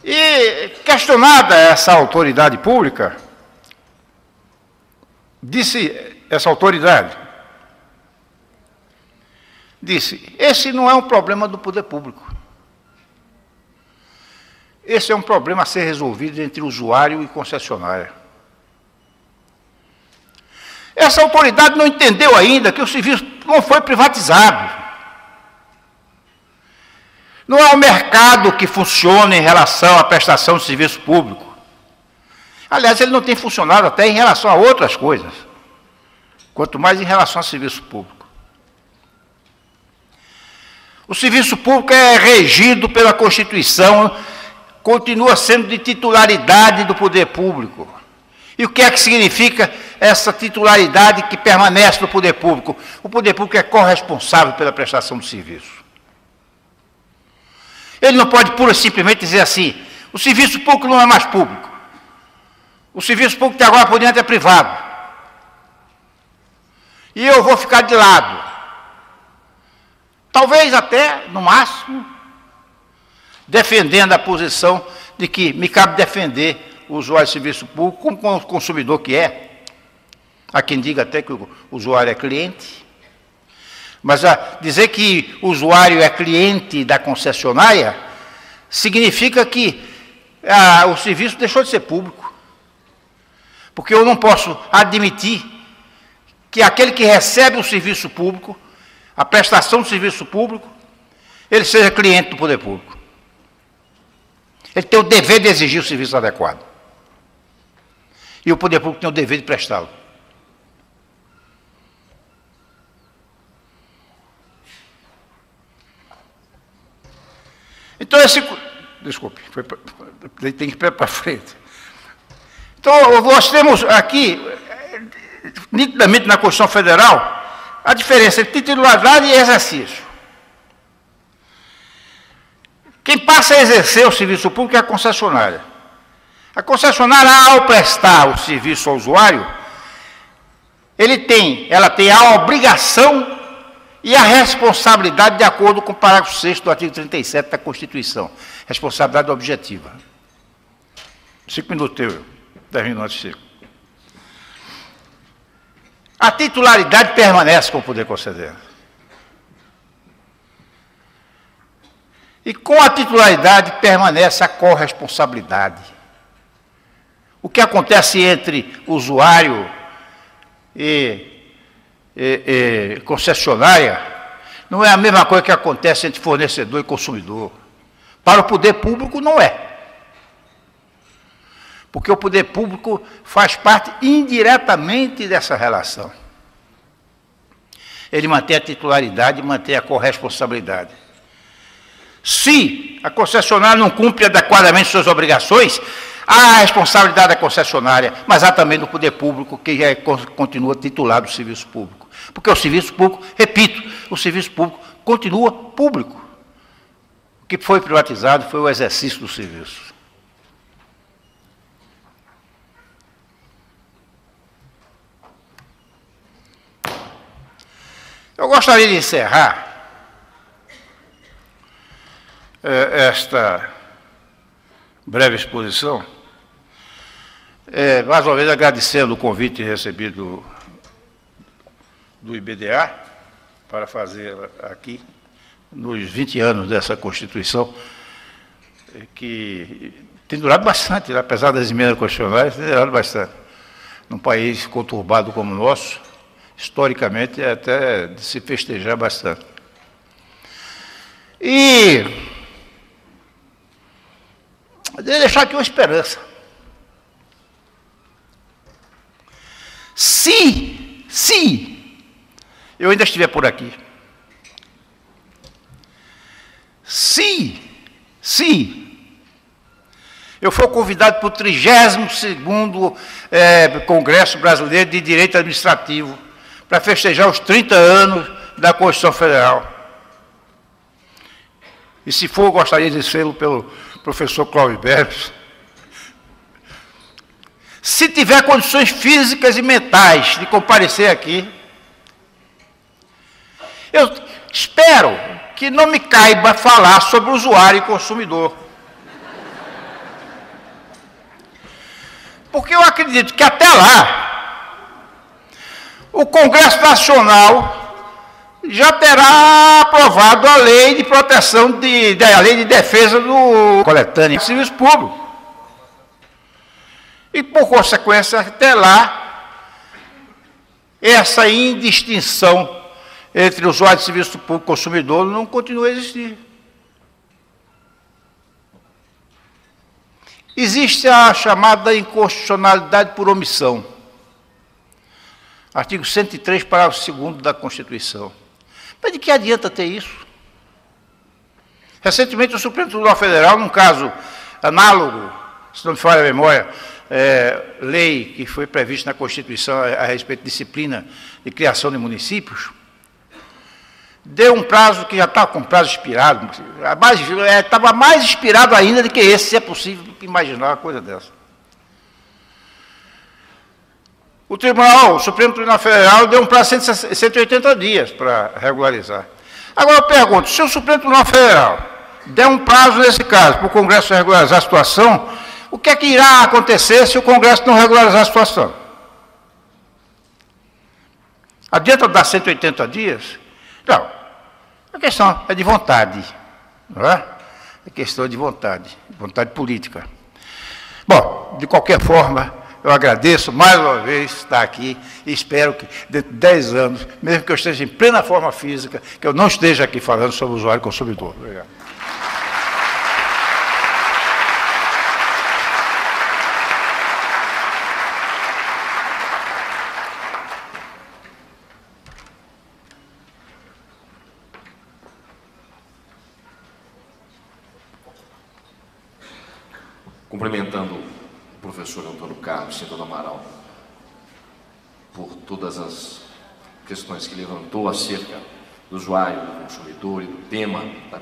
E, questionada essa autoridade pública, disse essa autoridade, esse não é um problema do poder público. Esse é um problema a ser resolvido entre usuário e concessionária. Essa autoridade não entendeu ainda que o serviço não foi privatizado. Não é o mercado que funciona em relação à prestação de serviço público. Aliás, ele não tem funcionado até em relação a outras coisas, quanto mais em relação ao serviço público. O serviço público é regido pela Constituição, continua sendo de titularidade do poder público. E o que é que significa essa titularidade que permanece no poder público? O poder público é corresponsável pela prestação do serviço. Ele não pode pura e simplesmente dizer assim, o serviço público não é mais público. O serviço público de agora por diante é privado. E eu vou ficar de lado. Talvez até, no máximo, defendendo a posição de que me cabe defender o usuário de serviço público como consumidor que é. Há quem diga até que o usuário é cliente. Mas dizer que o usuário é cliente da concessionária significa que o serviço deixou de ser público. Porque eu não posso admitir que aquele que recebe o serviço público, a prestação do serviço público, ele seja cliente do poder público. Ele tem o dever de exigir o serviço adequado. E o poder público tem o dever de prestá-lo. Então, desculpe, tem que ir para frente. Então, nós temos aqui, nitidamente na Constituição Federal, a diferença entre titularidade e exercício. Quem passa a exercer o serviço público é a concessionária. A concessionária, ao prestar o serviço ao usuário, ela tem a obrigação e a responsabilidade de acordo com o parágrafo 6º do artigo 37 da Constituição. Responsabilidade objetiva. 5 minutos, eu termino antes de 5. A titularidade permanece com o poder concedente. E com a titularidade permanece a corresponsabilidade. O que acontece entre usuário e concessionária não é a mesma coisa que acontece entre fornecedor e consumidor. Para o poder público não é. Porque o poder público faz parte indiretamente dessa relação. Ele mantém a titularidade e mantém a corresponsabilidade. Se a concessionária não cumpre adequadamente suas obrigações, há a responsabilidade da concessionária, mas há também do poder público, que continua titulado do serviço público. Porque o serviço público, repito, o serviço público continua público. O que foi privatizado foi o exercício do serviço. Eu gostaria de encerrar esta breve exposição, mais uma vez agradecendo o convite recebido do IBDA para fazer aqui, nos 20 anos dessa Constituição, que tem durado bastante, apesar das emendas constitucionais, tem durado bastante. Num país conturbado como o nosso, historicamente, é até de se festejar bastante. E deixar aqui uma esperança. Se eu ainda estiver por aqui, se eu for convidado para o 32º Congresso Brasileiro de Direito Administrativo, para festejar os 30 anos da Constituição Federal. E se for, eu gostaria de sê-lo pelo professor Cláudio Berros. Se tiver condições físicas e mentais de comparecer aqui, eu espero que não me caiba falar sobre usuário e consumidor. Porque eu acredito que até lá, o Congresso Nacional já terá aprovado a lei de proteção, a lei de defesa do coletânea de serviço público. E, por consequência, até lá, essa indistinção entre usuário de serviço público e consumidor não continua a existir. Existe a chamada inconstitucionalidade por omissão. Artigo 103, parágrafo 2º da Constituição. Mas de que adianta ter isso? Recentemente, o Supremo Tribunal Federal, num caso análogo, se não me falha a memória, lei que foi prevista na Constituição a respeito de disciplina de criação de municípios, deu um prazo que já estava com prazo expirado, estava mais expirado ainda do que esse, se é possível imaginar uma coisa dessa. O Supremo Tribunal Federal deu um prazo de 180 dias para regularizar. Agora eu pergunto, se o Supremo Tribunal Federal der um prazo nesse caso para o Congresso regularizar a situação, o que é que irá acontecer se o Congresso não regularizar a situação? Adianta dar 180 dias? Não. A questão é de vontade, não é? É questão de vontade política. Bom, de qualquer forma, eu agradeço mais uma vez estar aqui e espero que, dentro de 10 anos, mesmo que eu esteja em plena forma física, que eu não esteja aqui falando sobre o usuário e consumidor. Obrigado. Cumprimentando o professor Antônio Carlos Cinto do Amaral por todas as questões que levantou acerca do usuário, do consumidor e do tema da